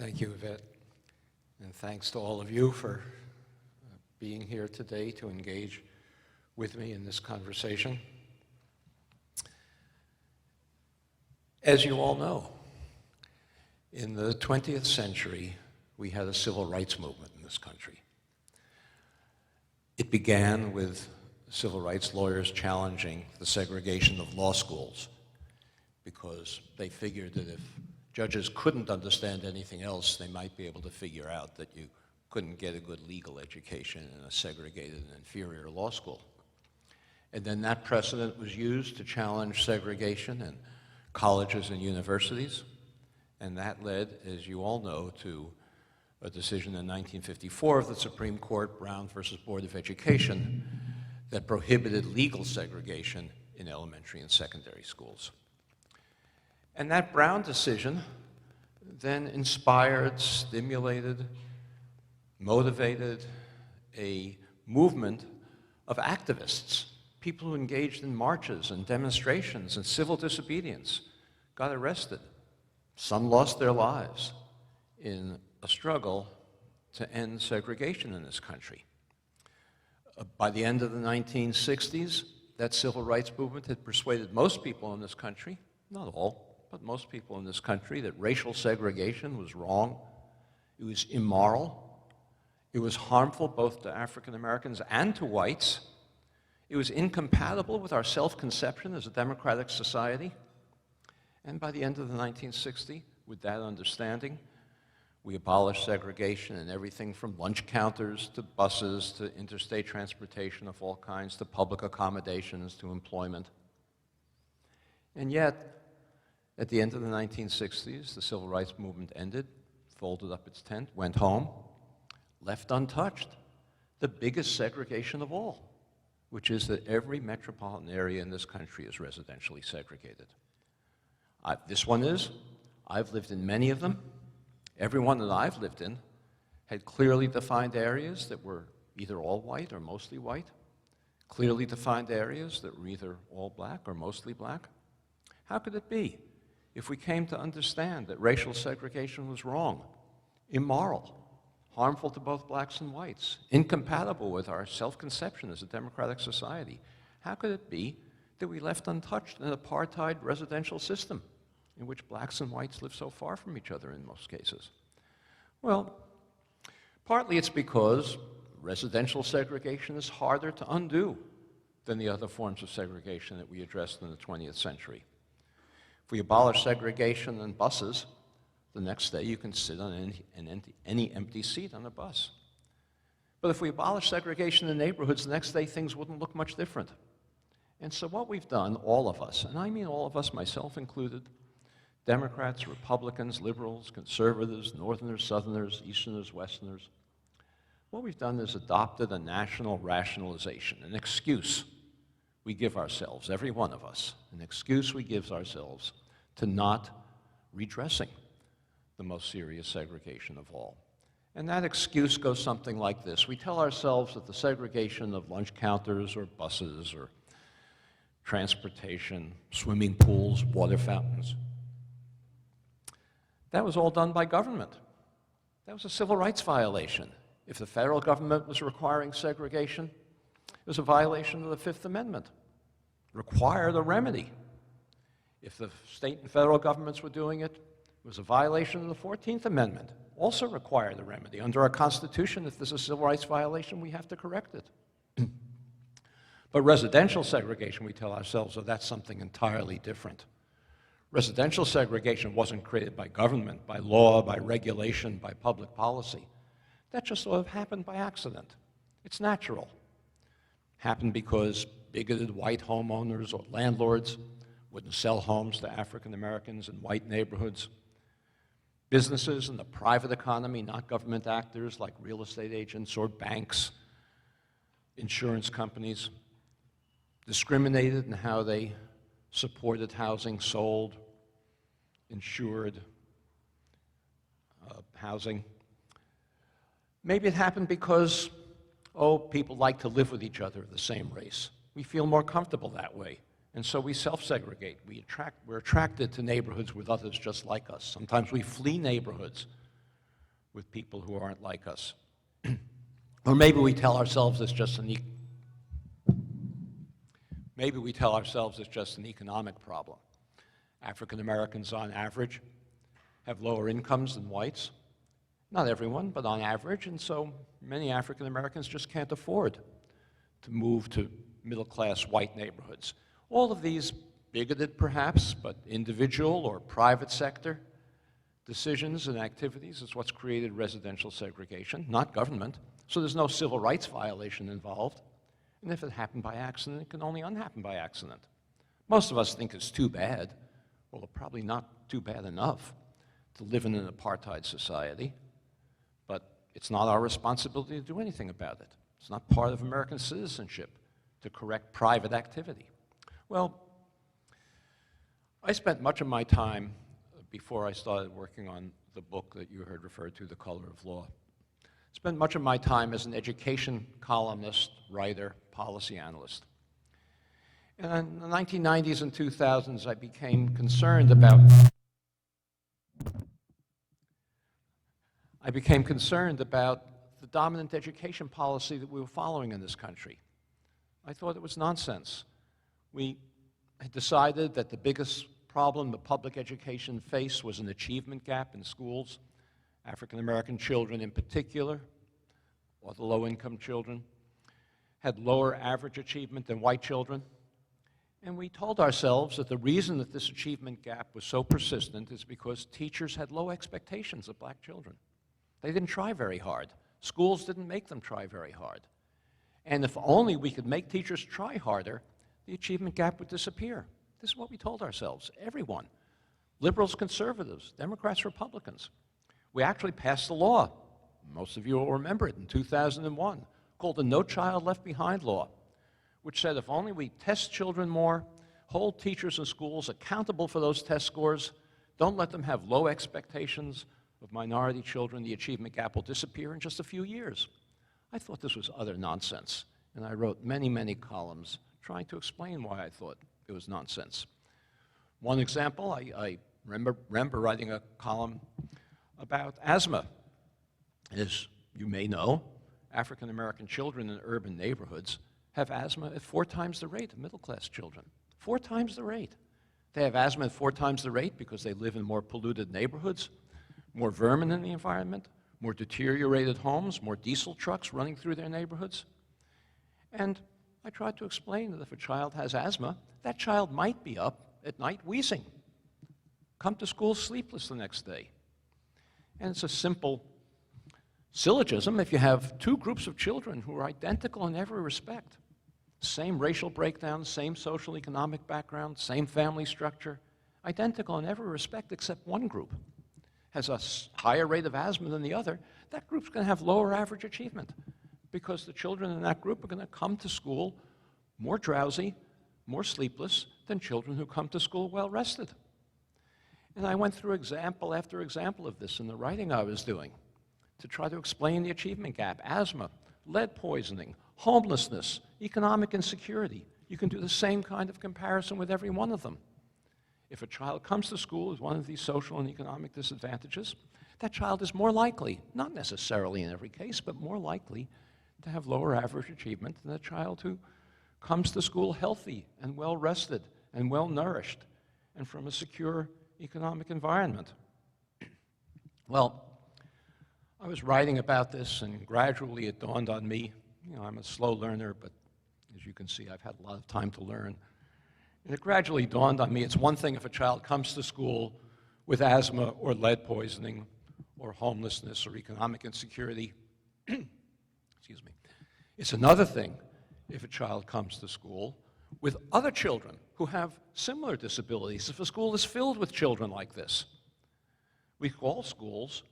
Thank you, Yvette. And thanks to all of you for being here today to engage with me in this conversation. As you all know, in the 20th century, we had a civil rights movement in this country. It began with civil rights lawyers challenging the segregation of law schools because they figured that if judges couldn't understand anything else, they might be able to figure out that you couldn't get a good legal education in a segregated and inferior law school. And then that precedent was used to challenge segregation in colleges and universities, and that led, as you all know, to a decision in 1954 of the Supreme Court, Brown versus Board of Education, that prohibited legal segregation in elementary and secondary schools. And that Brown decision then inspired, stimulated, motivated a movement of activists, people who engaged in marches and demonstrations and civil disobedience, got arrested. Some lost their lives in a struggle to end segregation in this country. By the end of the 1960s, that civil rights movement had persuaded most people in this country, not all, but most people in this country, that racial segregation was wrong, it was immoral, it was harmful both to African Americans and to whites, it was incompatible with our self-conception as a democratic society. And by the end of the 1960s, with that understanding, we abolished segregation in everything from lunch counters to buses to interstate transportation of all kinds to public accommodations to employment. And yet, at the end of the 1960s, the civil rights movement ended, folded up its tent, went home, left untouched the biggest segregation of all, which is that every metropolitan area in this country is residentially segregated. This one is. I've lived in many of them. Every one that I've lived in had clearly defined areas that were either all white or mostly white, clearly defined areas that were either all black or mostly black. How could it be if we came to understand that racial segregation was wrong, immoral, harmful to both blacks and whites, incompatible with our self-conception as a democratic society? How could it be that we left untouched an apartheid residential system in which blacks and whites live so far from each other in most cases? Well, partly it's because residential segregation is harder to undo than the other forms of segregation that we addressed in the 20th century. If we abolish segregation in buses, the next day you can sit on any empty seat on a bus. But if we abolish segregation in neighborhoods, the next day things wouldn't look much different. And so what we've done, all of us, and I mean all of us, myself included, Democrats, Republicans, liberals, conservatives, Northerners, Southerners, Easterners, Westerners, what we've done is adopted a national rationalization, an excuse we give ourselves, every one of us, an excuse we give ourselves to not redressing the most serious segregation of all. And that excuse goes something like this. We tell ourselves that the segregation of lunch counters or buses or transportation, swimming pools, water fountains, that was all done by government. That was a civil rights violation. If the federal government was requiring segregation, it was a violation of the Fifth Amendment, required a remedy. If the state and federal governments were doing it, it was a violation of the 14th Amendment, also required a remedy. Under our Constitution, if there's a civil rights violation, we have to correct it. But residential segregation, we tell ourselves, oh, that's something entirely different. Residential segregation wasn't created by government, by law, by regulation, by public policy. That just sort of happened by accident. It's natural. Happened because bigoted white homeowners or landlords wouldn't sell homes to African Americans in white neighborhoods. Businesses in the private economy, not government actors like real estate agents or banks, insurance companies, discriminated in how they supported housing, sold, insured housing. Maybe it happened because, people like to live with each other of the same race. We feel more comfortable that way, and so we self-segregate. We're attracted to neighborhoods with others just like us. Sometimes we flee neighborhoods with people who aren't like us. Or maybe we tell ourselves it's just an economic problem. African Americans, on average, have lower incomes than whites. Not everyone, but on average, and so many African Americans just can't afford to move to middle-class white neighborhoods. All of these bigoted, perhaps, but individual or private sector decisions and activities is what's created residential segregation, not government. So there's no civil rights violation involved. And if it happened by accident, it can only unhappen by accident. Most of us think it's too bad. Well, it's probably not too bad enough to live in an apartheid society, but it's not our responsibility to do anything about it. It's not part of American citizenship to correct private activity. Well, I spent much of my time before I started working on the book that you heard referred to, The Color of Law. Spent much of my time as an education columnist, writer, policy analyst. And in the 1990s and 2000s, I became concerned about the dominant education policy that we were following in this country. I thought it was nonsense. We had decided that the biggest problem the public education faced was an achievement gap in schools. African American children in particular, or the low-income children, had lower average achievement than white children. And we told ourselves that the reason that this achievement gap was so persistent is because teachers had low expectations of black children. They didn't try very hard. Schools didn't make them try very hard. And if only we could make teachers try harder, the achievement gap would disappear. This is what we told ourselves, everyone. Liberals, conservatives, Democrats, Republicans. We actually passed a law, most of you will remember it, in 2001, called the No Child Left Behind Law, which said if only we test children more, hold teachers and schools accountable for those test scores, don't let them have low expectations of minority children, the achievement gap will disappear in just a few years. I thought this was utter nonsense, and I wrote many, many columns trying to explain why I thought it was nonsense. One example, I remember writing a column about asthma. As you may know, African American children in urban neighborhoods have asthma at 4 times the rate of middle-class children. 4 times the rate. They have asthma at 4 times the rate because they live in more polluted neighborhoods, more vermin in the environment, more deteriorated homes, more diesel trucks running through their neighborhoods. And I tried to explain that if a child has asthma, that child might be up at night wheezing, come to school sleepless the next day. And it's a simple syllogism. If you have 2 groups of children who are identical in every respect, same racial breakdown, same social economic background, same family structure, identical in every respect except one group has a higher rate of asthma than the other, that group's going to have lower average achievement because the children in that group are going to come to school more drowsy, more sleepless than children who come to school well rested. And I went through example after example of this in the writing I was doing to try to explain the achievement gap: asthma, lead poisoning, homelessness, economic insecurity. You can do the same kind of comparison with every one of them. If a child comes to school with one of these social and economic disadvantages, that child is more likely, not necessarily in every case, but more likely to have lower average achievement than a child who comes to school healthy and well-rested and well-nourished and from a secure economic environment. Well, I was writing about this, and gradually it dawned on me. You know, I'm a slow learner, but as you can see, I've had a lot of time to learn. And it gradually dawned on me, it's one thing if a child comes to school with asthma or lead poisoning or homelessness or economic insecurity. Excuse me. It's another thing if a child comes to school with other children who have similar disabilities, if a school is filled with children like this. We call schools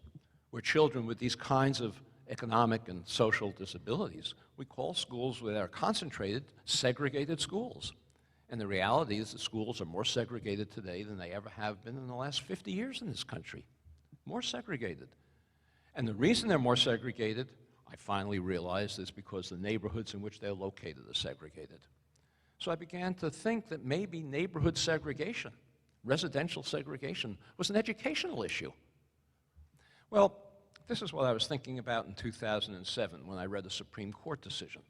where children with these kinds of economic and social disabilities, we call schools where they're concentrated, segregated schools. And the reality is that schools are more segregated today than they ever have been in the last 50 years in this country. More segregated. And the reason they're more segregated, I finally realized, is because the neighborhoods in which they're located are segregated. So I began to think that maybe neighborhood segregation, residential segregation, was an educational issue. Well, this is what I was thinking about in 2007 when I read a Supreme Court decision.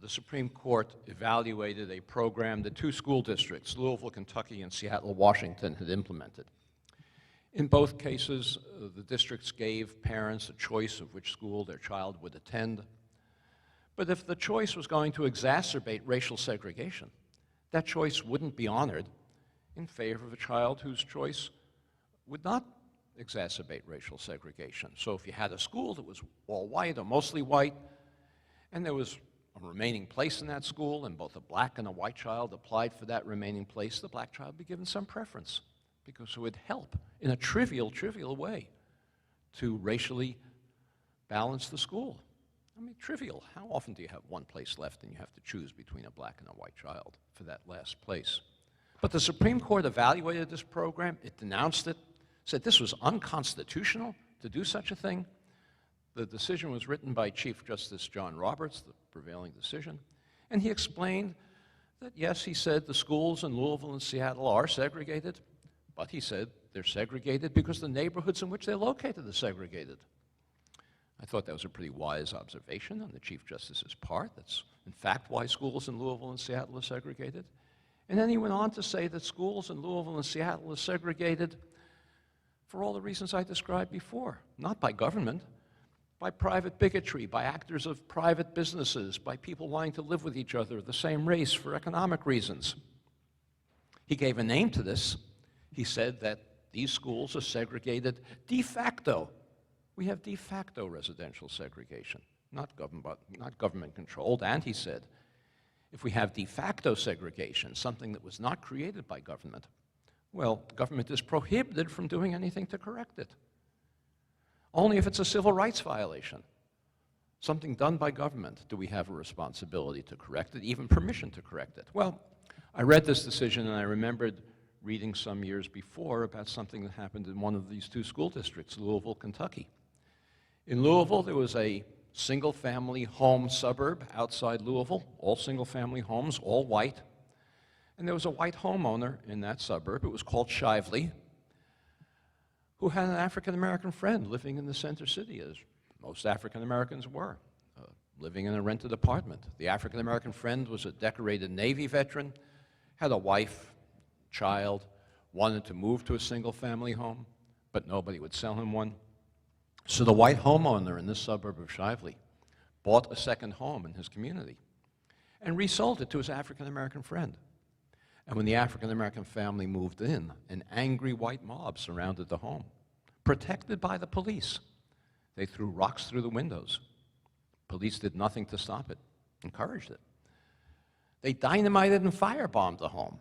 The Supreme Court evaluated a program that 2 school districts, Louisville, Kentucky, and Seattle, Washington, had implemented. In both cases, the districts gave parents a choice of which school their child would attend. But if the choice was going to exacerbate racial segregation, that choice wouldn't be honored in favor of a child whose choice would not exacerbate racial segregation. So if you had a school that was all white or mostly white, and there was a remaining place in that school, and both a black and a white child applied for that remaining place, the black child would be given some preference, because it would help in a trivial way to racially balance the school. I mean, trivial. How often do you have one place left and you have to choose between a black and a white child for that last place? But the Supreme Court evaluated this program, it denounced it, said this was unconstitutional to do such a thing. The decision was written by Chief Justice John Roberts, the prevailing decision, and he explained that, yes, he said the schools in Louisville and Seattle are segregated, but he said they're segregated because the neighborhoods in which they're located are segregated. I thought that was a pretty wise observation on the Chief Justice's part. That's, in fact, why schools in Louisville and Seattle are segregated. And then he went on to say that schools in Louisville and Seattle are segregated for all the reasons I described before, not by government, by private bigotry, by actors of private businesses, by people wanting to live with each other of the same race for economic reasons. He gave a name to this. He said that these schools are segregated de facto. We have de facto residential segregation, not government controlled. And he said, if we have de facto segregation, something that was not created by government, well, government is prohibited from doing anything to correct it. Only if it's a civil rights violation, something done by government, do we have a responsibility to correct it, even permission to correct it. Well, I read this decision and I remembered reading some years before about something that happened in one of these 2 school districts, Louisville, Kentucky. In Louisville, there was a single-family home suburb outside Louisville, all single-family homes, all white. And there was a white homeowner in that suburb, it was called Shively, who had an African-American friend living in the center city, as most African-Americans were, living in a rented apartment. The African-American friend was a decorated Navy veteran, had a wife, child, wanted to move to a single-family home, but nobody would sell him one. So the white homeowner in this suburb of Shively bought a second home in his community and resold it to his African-American friend. And when the African-American family moved in, an angry white mob surrounded the home, protected by the police. They threw rocks through the windows. Police did nothing to stop it, encouraged it. They dynamited and firebombed the home.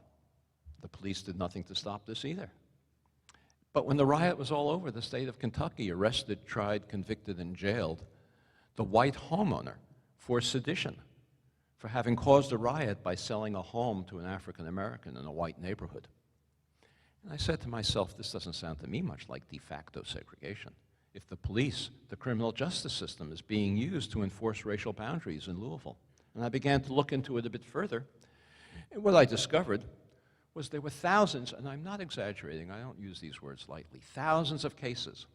The police did nothing to stop this either. But when the riot was all over, the state of Kentucky arrested, tried, convicted, and jailed the white homeowner for sedition, for having caused a riot by selling a home to an African American in a white neighborhood. And I said to myself, this doesn't sound to me much like de facto segregation. If the police, the criminal justice system, is being used to enforce racial boundaries in Louisville. And I began to look into it a bit further, and what I discovered was there were thousands, and I'm not exaggerating, I don't use these words lightly, thousands of cases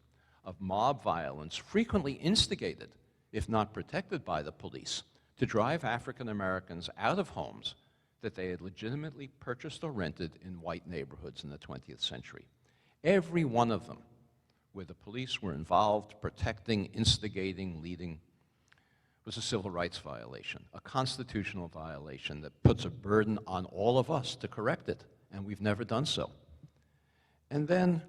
of mob violence frequently instigated, if not protected by the police, to drive African Americans out of homes that they had legitimately purchased or rented in white neighborhoods in the 20th century. Every one of them, where the police were involved, protecting, instigating, leading, was a civil rights violation, a constitutional violation that puts a burden on all of us to correct it, and we've never done so. And then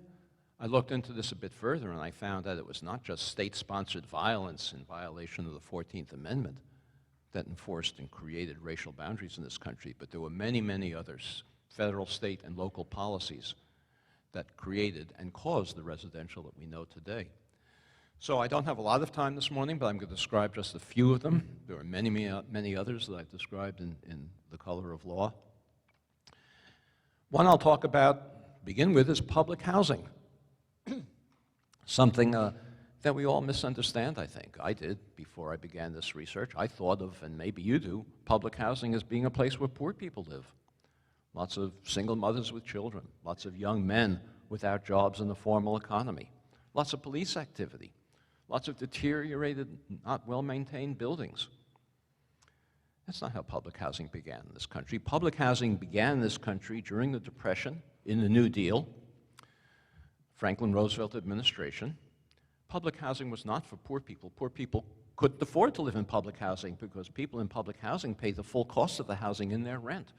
I looked into this a bit further, and I found that it was not just state-sponsored violence in violation of the 14th Amendment that enforced and created racial boundaries in this country, but there were many, many others, federal, state, and local policies that created and caused the residential that we know today. So I don't have a lot of time this morning, but I'm going to describe just a few of them. There are many, many others that I've described in The Color of Law. One I'll talk about, begin with, is public housing. Something that we all misunderstand, I think. I did before I began this research. I thought of, and maybe you do, public housing as being a place where poor people live. Lots of single mothers with children, lots of young men without jobs in the formal economy, lots of police activity, lots of deteriorated, not well-maintained buildings. That's not how public housing began in this country. Public housing began in this country during the Depression, in the New Deal, Franklin Roosevelt administration. Public housing was not for poor people. Poor people couldn't afford to live in public housing because people in public housing paid the full cost of the housing in their rent.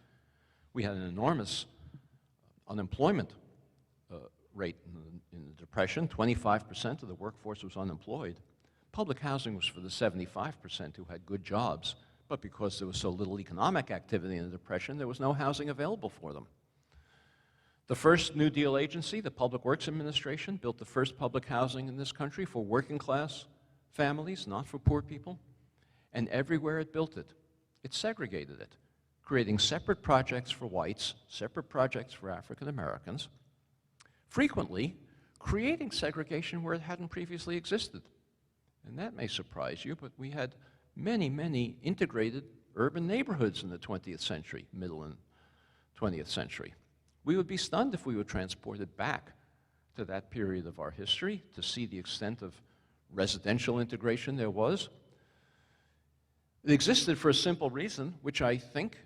We had an enormous unemployment rate in the Depression. 25% of the workforce was unemployed. Public housing was for the 75% who had good jobs, but because there was so little economic activity in the Depression, there was no housing available for them. The first New Deal agency, the Public Works Administration, built the first public housing in this country for working class families, not for poor people. And everywhere it built it, it segregated it, creating separate projects for whites, separate projects for African Americans, frequently creating segregation where it hadn't previously existed. And that may surprise you, but we had many, many integrated urban neighborhoods in the 20th century, middle and 20th century. We would be stunned if we were transported back to that period of our history to see the extent of residential integration there was. It existed for a simple reason, which I think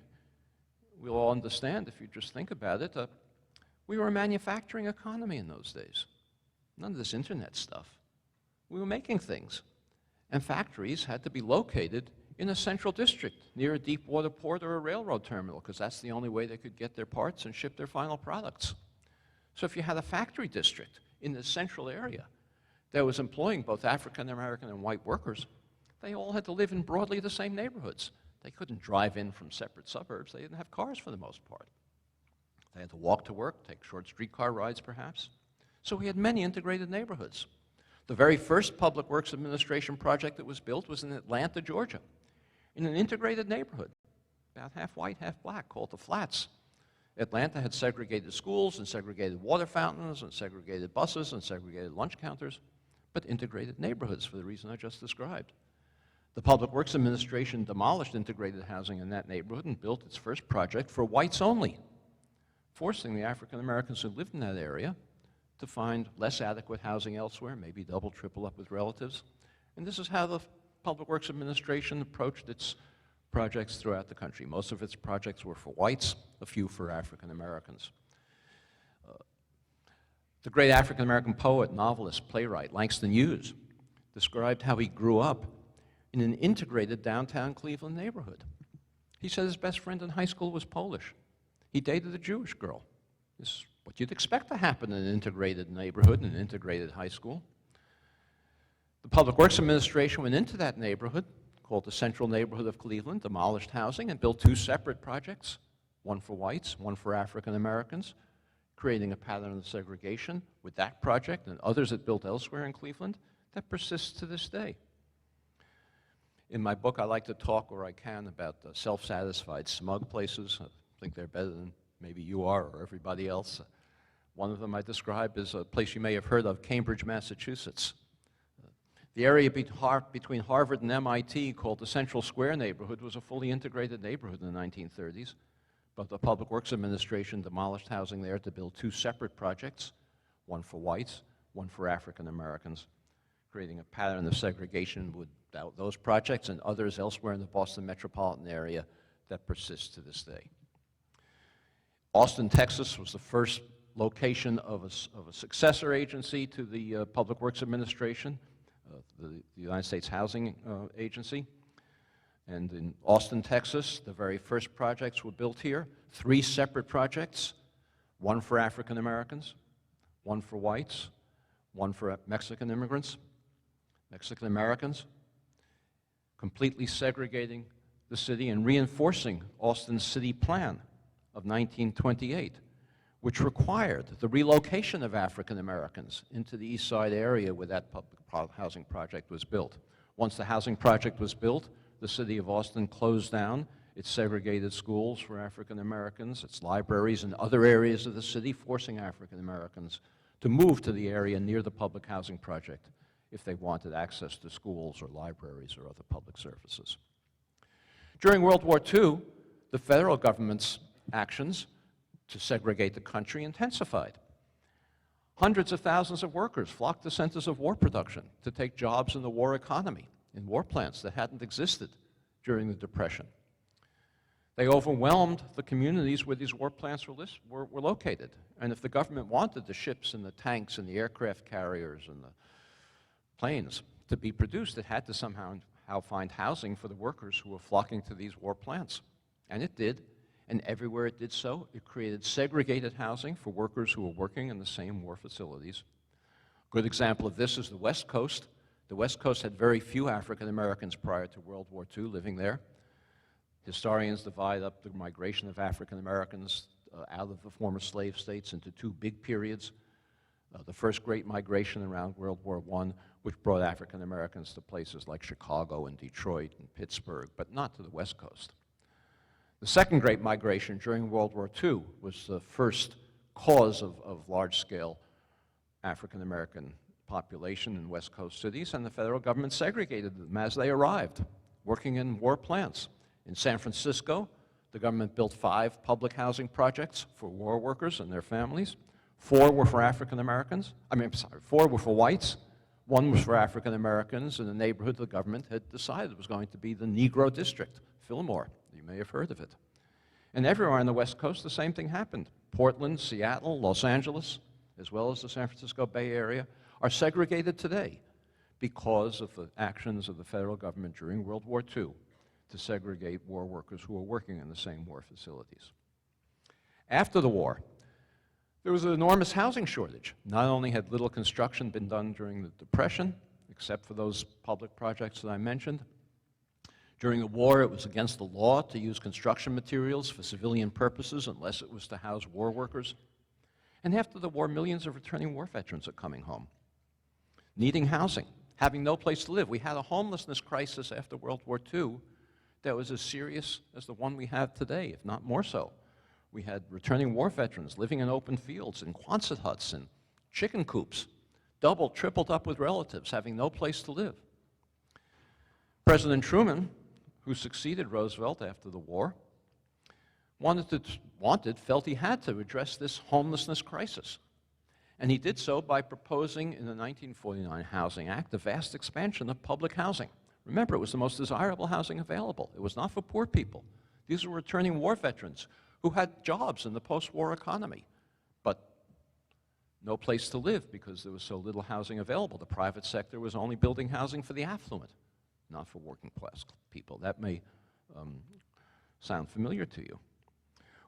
we'll all understand if you just think about it. We were a manufacturing economy in those days. None of this internet stuff. We were making things. And factories had to be located in a central district near a deep water port or a railroad terminal, because that's the only way they could get their parts and ship their final products. So if you had a factory district in the central area that was employing both African American and white workers, they all had to live in broadly the same neighborhoods. They couldn't drive in from separate suburbs. They didn't have cars for the most part. They had to walk to work, take short streetcar rides perhaps. So we had many integrated neighborhoods. The very first Public Works Administration project that was built was in Atlanta, Georgia, in an integrated neighborhood, about half white, half black, called the Flats. Atlanta had segregated schools and segregated water fountains and segregated buses and segregated lunch counters, but integrated neighborhoods for the reason I just described. The Public Works Administration demolished integrated housing in that neighborhood and built its first project for whites only, forcing the African Americans who lived in that area to find less adequate housing elsewhere, maybe double, triple up with relatives. And this is how the Public Works Administration approached its projects throughout the country. Most of its projects were for whites, a few for African Americans. The great African American poet, novelist, playwright, Langston Hughes, described how he grew up in an integrated downtown Cleveland neighborhood. He said his best friend in high school was Polish. He dated a Jewish girl. This is what you'd expect to happen in an integrated neighborhood, in an integrated high school. The Public Works Administration went into that neighborhood, called the Central Neighborhood of Cleveland, demolished housing, and built two separate projects, one for whites, one for African Americans, creating a pattern of segregation with that project and others it built elsewhere in Cleveland that persists to this day. In my book, I like to talk where I can about self-satisfied, smug places. I think they're better than maybe you are or everybody else. One of them I describe is a place you may have heard of, Cambridge, Massachusetts. The area between Harvard and MIT, called the Central Square neighborhood, was a fully integrated neighborhood in the 1930s, but the Public Works Administration demolished housing there to build two separate projects, one for whites, one for African Americans, creating a pattern of segregation with those projects and others elsewhere in the Boston metropolitan area that persists to this day. Austin, Texas was the first location of a successor agency to the Public Works Administration, the United States Housing Agency. And in Austin, Texas, the very first projects were built here, three separate projects, one for African Americans, one for whites, one for Mexican immigrants, Mexican Americans, completely segregating the city and reinforcing Austin's city plan of 1928, which required the relocation of African Americans into the East Side area where that public housing project was built. Once the housing project was built, the city of Austin closed down its segregated schools for African Americans, its libraries, and other areas of the city, forcing African Americans to move to the area near the public housing project if they wanted access to schools or libraries or other public services. During World War II, the federal government's actions to segregate the country intensified. Hundreds of thousands of workers flocked to centers of war production to take jobs in the war economy, in war plants that hadn't existed during the Depression. They overwhelmed the communities where these war plants were located. And if the government wanted the ships and the tanks and the aircraft carriers and the planes to be produced, it had to somehow find housing for the workers who were flocking to these war plants. And it did. And everywhere it did so, it created segregated housing for workers who were working in the same war facilities. A good example of this is the West Coast. The West Coast had very few African Americans prior to World War II living there. Historians divide up the migration of African Americans out of the former slave states into two big periods. The first great migration around World War I, which brought African Americans to places like Chicago and Detroit and Pittsburgh, but not to the West Coast. The second great migration during World War II was the first cause of large-scale African American population in West Coast cities, and the federal government segregated them as they arrived, working in war plants. In San Francisco, the government built 5 public housing projects for war workers and their families. 4 were for African Americans. 4 were for whites. 1 was for African Americans in a neighborhood the government had decided was going to be the Negro District, Fillmore. You may have heard of it. And everywhere on the West Coast, the same thing happened. Portland, Seattle, Los Angeles, as well as the San Francisco Bay Area, are segregated today because of the actions of the federal government during World War II to segregate war workers who were working in the same war facilities. After the war, there was an enormous housing shortage. Not only had little construction been done during the Depression, except for those public projects that I mentioned. During the war, it was against the law to use construction materials for civilian purposes unless it was to house war workers. And after the war, millions of returning war veterans are coming home, needing housing, having no place to live. We had a homelessness crisis after World War II that was as serious as the one we have today, if not more so. We had returning war veterans living in open fields, in Quonset huts, and chicken coops, doubled, tripled up with relatives, having no place to live. President Truman, who succeeded Roosevelt after the war, felt he had to address this homelessness crisis. And he did so by proposing in the 1949 Housing Act a vast expansion of public housing. Remember, it was the most desirable housing available. It was not for poor people. These were returning war veterans who had jobs in the post-war economy, but no place to live because there was so little housing available. The private sector was only building housing for the affluent, not for working class people. That may sound familiar to you.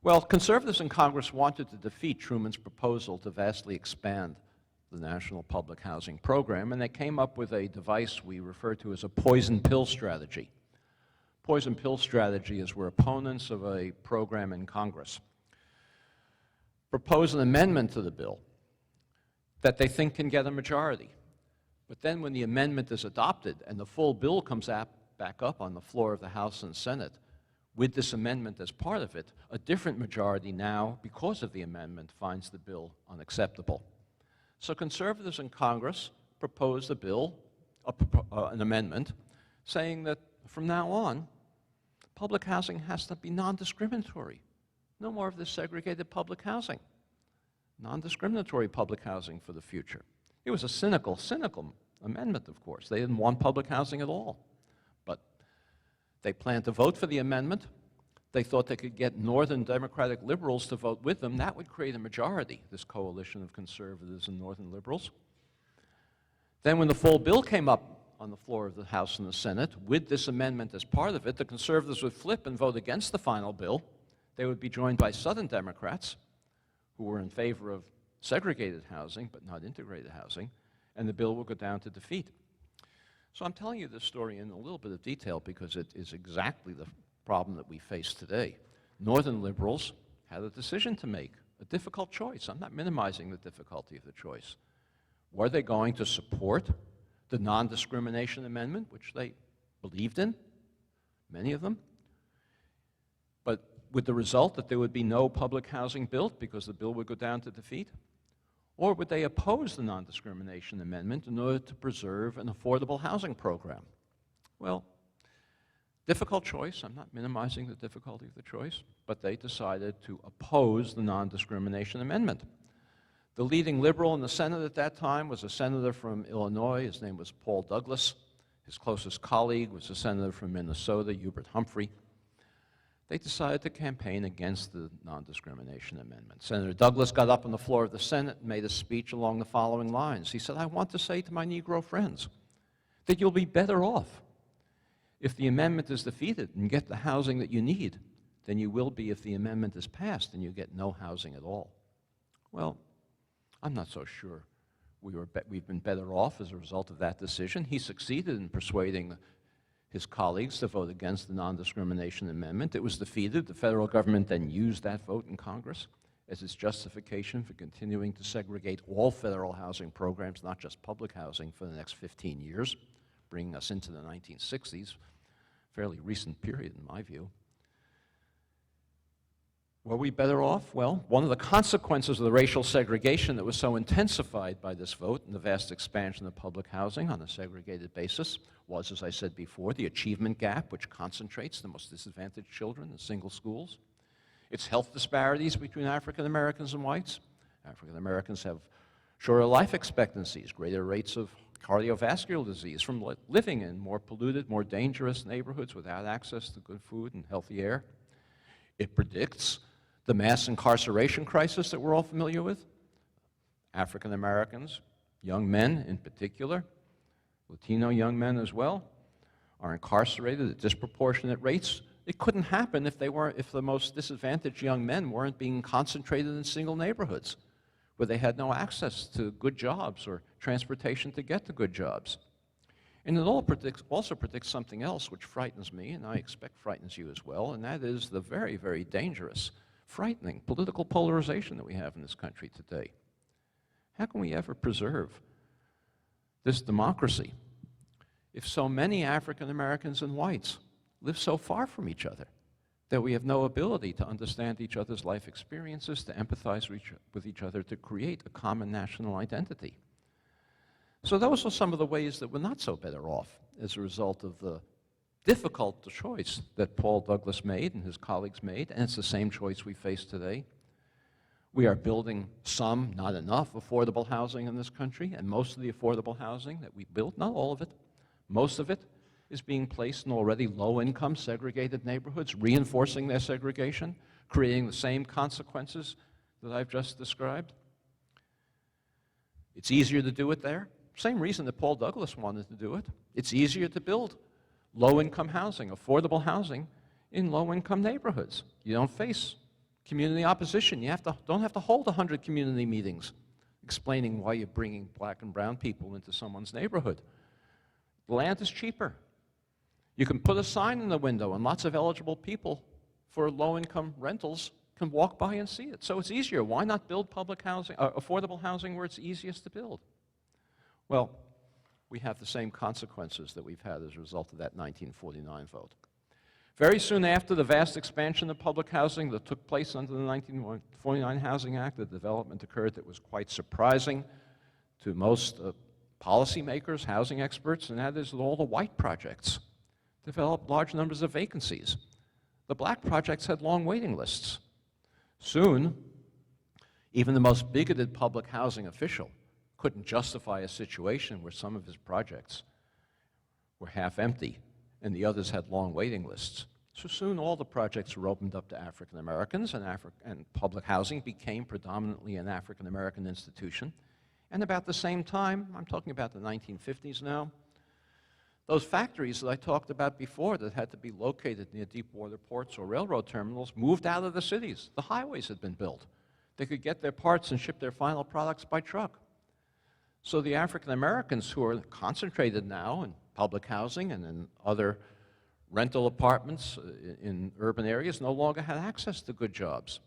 Well, conservatives in Congress wanted to defeat Truman's proposal to vastly expand the National Public Housing Program, and they came up with a device we refer to as a poison pill strategy. Poison pill strategy is where opponents of a program in Congress propose an amendment to the bill that they think can get a majority. But then when the amendment is adopted and the full bill comes back up on the floor of the House and Senate, with this amendment as part of it, a different majority now, because of the amendment, finds the bill unacceptable. So conservatives in Congress proposed a bill, an amendment, saying that from now on, public housing has to be non-discriminatory. No more of this segregated public housing. Non-discriminatory public housing for the future. It was a cynical amendment, of course. They didn't want public housing at all. But they planned to vote for the amendment. They thought they could get Northern Democratic liberals to vote with them. That would create a majority, this coalition of conservatives and Northern liberals. Then when the full bill came up on the floor of the House and the Senate, with this amendment as part of it, the conservatives would flip and vote against the final bill. They would be joined by Southern Democrats, who were in favor of segregated housing, but not integrated housing, and the bill would go down to defeat. So I'm telling you this story in a little bit of detail because it is exactly the problem that we face today. Northern liberals had a decision to make, a difficult choice. I'm not minimizing the difficulty of the choice. Were they going to support the non-discrimination amendment, which they believed in, many of them, but with the result that there would be no public housing built because the bill would go down to defeat? Or would they oppose the non-discrimination amendment in order to preserve an affordable housing program? Well, difficult choice. I'm not minimizing the difficulty of the choice, but they decided to oppose the non-discrimination amendment. The leading liberal in the Senate at that time was a senator from Illinois. His name was Paul Douglas. His closest colleague was a senator from Minnesota, Hubert Humphrey. They decided to campaign against the non-discrimination amendment. Senator Douglas got up on the floor of the Senate and made a speech along the following lines. He said, "I want to say to my Negro friends that you'll be better off if the amendment is defeated and get the housing that you need than you will be if the amendment is passed and you get no housing at all." Well, I'm not so sure we've been better off as a result of that decision. He succeeded in persuading his colleagues to vote against the non-discrimination amendment. It was defeated. The federal government then used that vote in Congress as its justification for continuing to segregate all federal housing programs, not just public housing, for the next 15 years, bringing us into the 1960s, fairly recent period in my view. Were we better off? Well, one of the consequences of the racial segregation that was so intensified by this vote and the vast expansion of public housing on a segregated basis was, as I said before, the achievement gap, which concentrates the most disadvantaged children in single schools. It's health disparities between African Americans and whites. African Americans have shorter life expectancies, greater rates of cardiovascular disease from living in more polluted, more dangerous neighborhoods without access to good food and healthy air. It predicts the mass incarceration crisis that we're all familiar with. African Americans, young men in particular, Latino young men as well, are incarcerated at disproportionate rates. It couldn't happen if the most disadvantaged young men weren't being concentrated in single neighborhoods where they had no access to good jobs or transportation to get to good jobs. And it also predicts something else which frightens me, and I expect frightens you as well, and that is the very, very dangerous, frightening political polarization that we have in this country today. How can we ever preserve this democracy if so many African Americans and whites live so far from each other that we have no ability to understand each other's life experiences, to empathize with each other, to create a common national identity? So those are some of the ways that we're not so better off as a result of the difficult choice that Paul Douglas made and his colleagues made, and it's the same choice we face today. We are building some, not enough, affordable housing in this country, and most of the affordable housing that we built, not all of it, most of it is being placed in already low-income segregated neighborhoods, reinforcing their segregation, creating the same consequences that I've just described. It's easier to do it there. Same reason that Paul Douglas wanted to do it. It's easier to build low-income housing, affordable housing in low-income neighborhoods. You don't face community opposition. You don't have to hold 100 community meetings explaining why you're bringing black and brown people into someone's neighborhood. The land is cheaper. You can put a sign in the window, and lots of eligible people for low-income rentals can walk by and see it. So it's easier. Why not build public housing, affordable housing where it's easiest to build? Well, we have the same consequences that we've had as a result of that 1949 vote. Very soon after the vast expansion of public housing that took place under the 1949 Housing Act, the development occurred that was quite surprising to most policymakers, housing experts, and that is that all the white projects developed large numbers of vacancies. The black projects had long waiting lists. Soon, even the most bigoted public housing official couldn't justify a situation where some of his projects were half empty and the others had long waiting lists. So soon all the projects were opened up to African Americans, and public housing became predominantly an African American institution. And about the same time, I'm talking about the 1950s now, those factories that I talked about before that had to be located near deep water ports or railroad terminals moved out of the cities. The highways had been built. They could get their parts and ship their final products by truck. So the African Americans who are concentrated now in public housing and in other rental apartments in urban areas no longer had access to good jobs.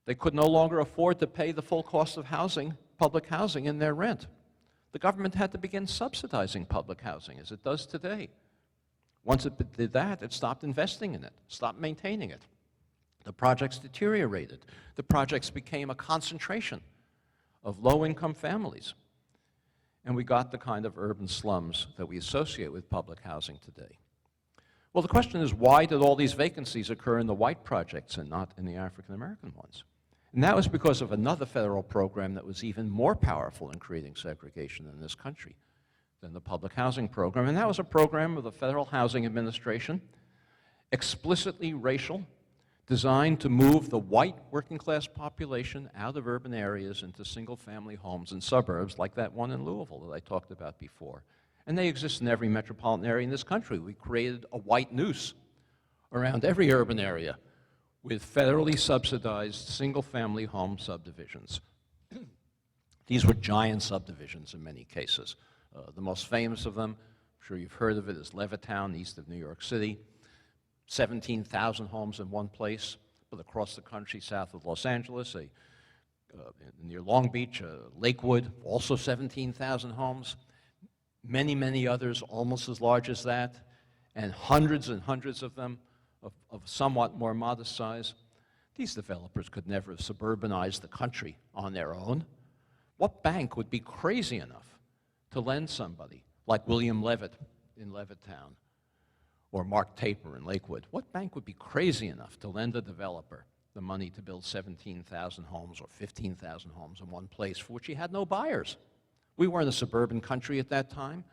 They could no longer afford to pay the full cost of housing, public housing, in their rent. The government had to begin subsidizing public housing, as it does today. Once it did that, it stopped investing in it, stopped maintaining it. The projects deteriorated. The projects became a concentration of low-income families. And we got the kind of urban slums that we associate with public housing today. Well, the question is, why did all these vacancies occur in the white projects and not in the African American ones? And that was because of another federal program that was even more powerful in creating segregation in this country than the public housing program. And that was a program of the Federal Housing Administration, explicitly racial, designed to move the white working class population out of urban areas into single-family homes in suburbs like that one in Louisville that I talked about before. And they exist in every metropolitan area in this country. We created a white noose around every urban area with federally subsidized single-family home subdivisions. These were giant subdivisions in many cases. The most famous of them, I'm sure you've heard of it, is Levittown, east of New York City. 17,000 homes in one place, but across the country south of Los Angeles, near Long Beach, Lakewood, also 17,000 homes. Many, many others almost as large as that, and hundreds of them of somewhat more modest size. These developers could never have suburbanized the country on their own. What bank would be crazy enough to lend somebody like William Levitt in Levittown or Mark Taper in Lakewood? What bank would be crazy enough to lend a developer the money to build 17,000 homes or 15,000 homes in one place for which he had no buyers? We weren't a suburban country at that time.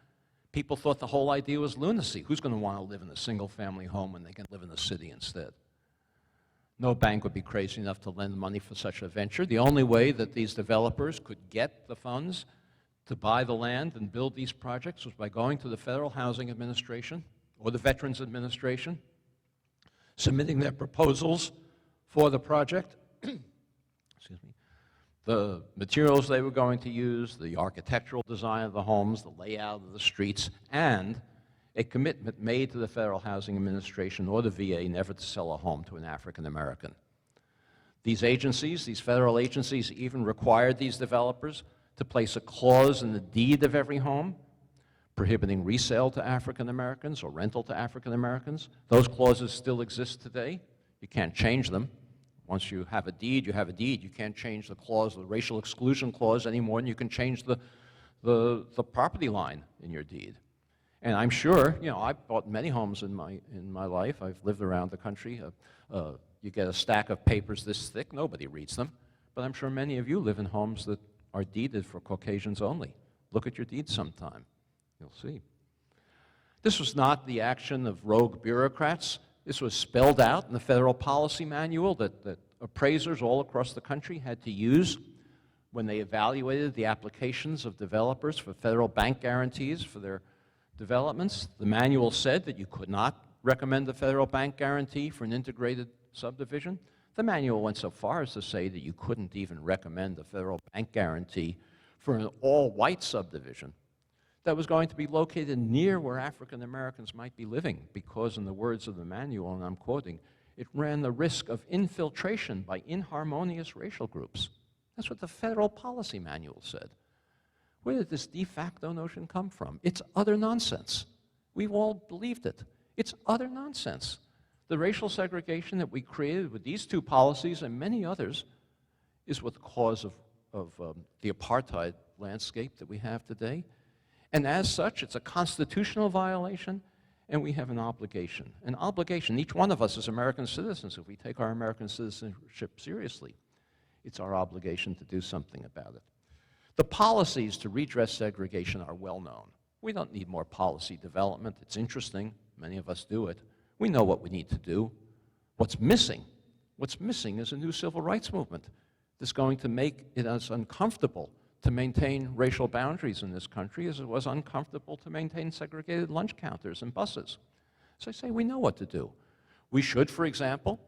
People thought the whole idea was lunacy. Who's going to want to live in a single-family home when they can live in the city instead? No bank would be crazy enough to lend money for such a venture. The only way that these developers could get the funds to buy the land and build these projects was by going to the Federal Housing Administration or the Veterans Administration, submitting their proposals for the project, excuse me, the materials they were going to use, the architectural design of the homes, the layout of the streets, and a commitment made to the Federal Housing Administration or the VA never to sell a home to an African American. These agencies, these federal agencies, even required these developers to place a clause in the deed of every home prohibiting resale to African Americans or rental to African Americans. Those clauses still exist today. You can't change them. Once you have a deed, you have a deed. You can't change the clause, the racial exclusion clause, any more than you can change the property line in your deed. And I'm sure, you know, I've bought many homes in my life. I've lived around the country. You get a stack of papers this thick, nobody reads them. But I'm sure many of you live in homes that are deeded for Caucasians only. Look at your deeds sometime. You'll see. This was not the action of rogue bureaucrats. This was spelled out in the federal policy manual that appraisers all across the country had to use when they evaluated the applications of developers for federal bank guarantees for their developments. The manual said that you could not recommend a federal bank guarantee for an integrated subdivision. The manual went so far as to say that you couldn't even recommend a federal bank guarantee for an all-white subdivision that was going to be located near where African Americans might be living because, in the words of the manual, and I'm quoting, it ran the risk of infiltration by inharmonious racial groups. That's what the federal policy manual said. Where did this de facto notion come from? It's utter nonsense. We've all believed it. It's utter nonsense. The racial segregation that we created with these two policies and many others is what the cause of the apartheid landscape that we have today. And as such, it's a constitutional violation, and we have an obligation. An obligation, each one of us as American citizens, if we take our American citizenship seriously, it's our obligation to do something about it. The policies to redress segregation are well known. We don't need more policy development. It's interesting. Many of us do it. We know what we need to do. What's missing is a new civil rights movement that's going to make it as uncomfortable to maintain racial boundaries in this country as it was uncomfortable to maintain segregated lunch counters and buses. So I say we know what to do. We should, for example,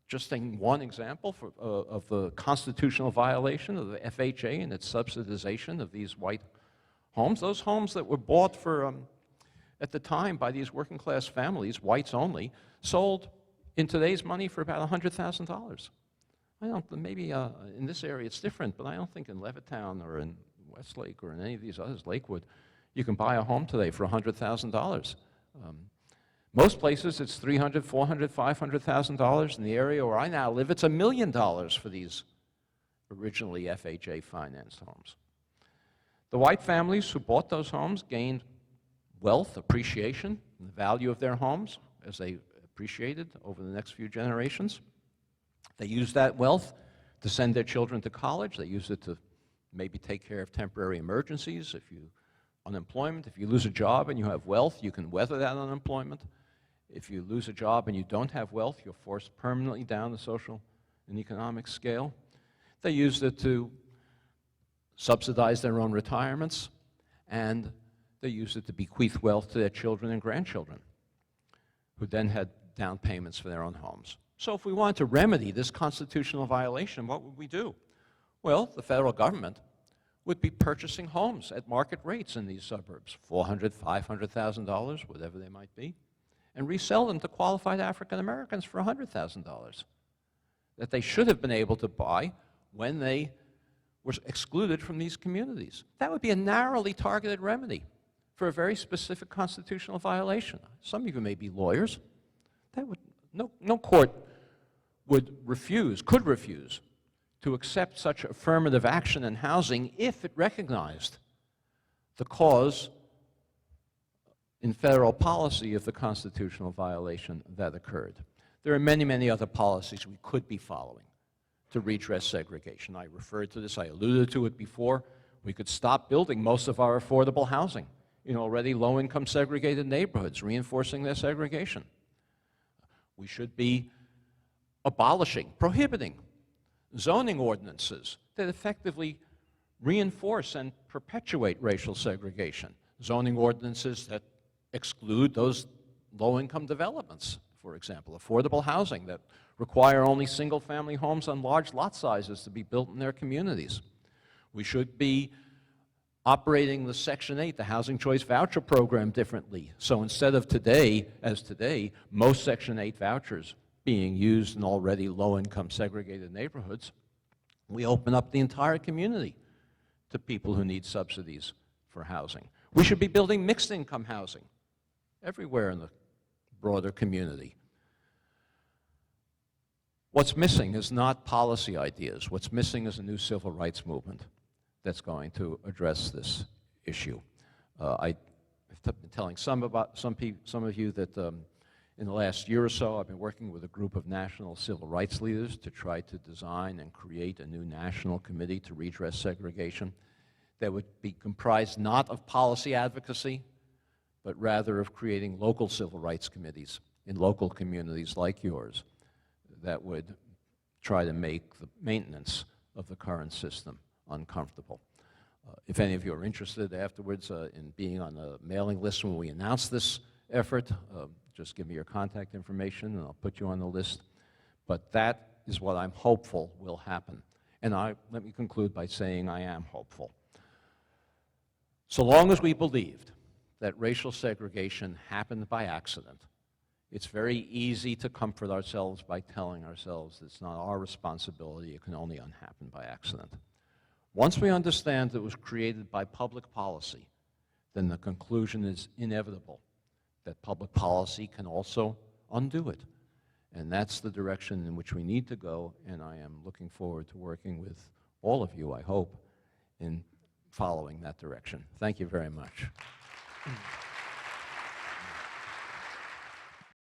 just taking one example of the constitutional violation of the FHA and its subsidization of these white homes, those homes that were bought for, at the time by these working class families, whites only, sold in today's money for about $100,000. I don't, maybe in this area it's different, but I don't think in Levittown or in Westlake or in any of these others, Lakewood, you can buy a home today for $100,000. Most places it's $300,000, $400,000, $500,000. In the area where I now live, it's $1 million for these originally FHA financed homes. The white families who bought those homes gained wealth, appreciation, and the value of their homes as they appreciated over the next few generations. They used that wealth to send their children to college. They use it to maybe take care of temporary emergencies. Unemployment, if you lose a job and you have wealth, you can weather that unemployment. If you lose a job and you don't have wealth, you're forced permanently down the social and economic scale. They used it to subsidize their own retirements, and they used it to bequeath wealth to their children and grandchildren, who then had down payments for their own homes. So if we wanted to remedy this constitutional violation, what would we do? Well, the federal government would be purchasing homes at market rates in these suburbs, $400,000, $500,000, whatever they might be, and resell them to qualified African Americans for $100,000 that they should have been able to buy when they were excluded from these communities. That would be a narrowly targeted remedy for a very specific constitutional violation. Some of you may be lawyers. No court could refuse to accept such affirmative action in housing if it recognized the cause in federal policy of the constitutional violation that occurred. There are many, many other policies we could be following to redress segregation. I referred to this, I alluded to it before. We could stop building most of our affordable housing in already low-income segregated neighborhoods, reinforcing their segregation. We should be abolishing, prohibiting zoning ordinances that effectively reinforce and perpetuate racial segregation. Zoning ordinances that exclude those low-income developments, for example, affordable housing that require only single-family homes on large lot sizes to be built in their communities. We should be operating the Section 8, the Housing Choice Voucher Program, differently. So instead of today, most Section 8 vouchers being used in already low-income segregated neighborhoods, we open up the entire community to people who need subsidies for housing. We should be building mixed-income housing everywhere in the broader community. What's missing is not policy ideas. What's missing is a new civil rights movement that's going to address this issue. I've been telling some of you that in the last year or so, I've been working with a group of national civil rights leaders to try to design and create a new national committee to redress segregation that would be comprised not of policy advocacy, but rather of creating local civil rights committees in local communities like yours that would try to make the maintenance of the current system uncomfortable. If any of you are interested afterwards in being on the mailing list when we announce this effort, just give me your contact information and I'll put you on the list. But that is what I'm hopeful will happen. And let me conclude by saying I am hopeful. So long as we believed that racial segregation happened by accident, it's very easy to comfort ourselves by telling ourselves it's not our responsibility, it can only happen by accident. Once we understand that it was created by public policy, then the conclusion is inevitable that public policy can also undo it. And that's the direction in which we need to go, and I am looking forward to working with all of you, I hope, in following that direction. Thank you very much.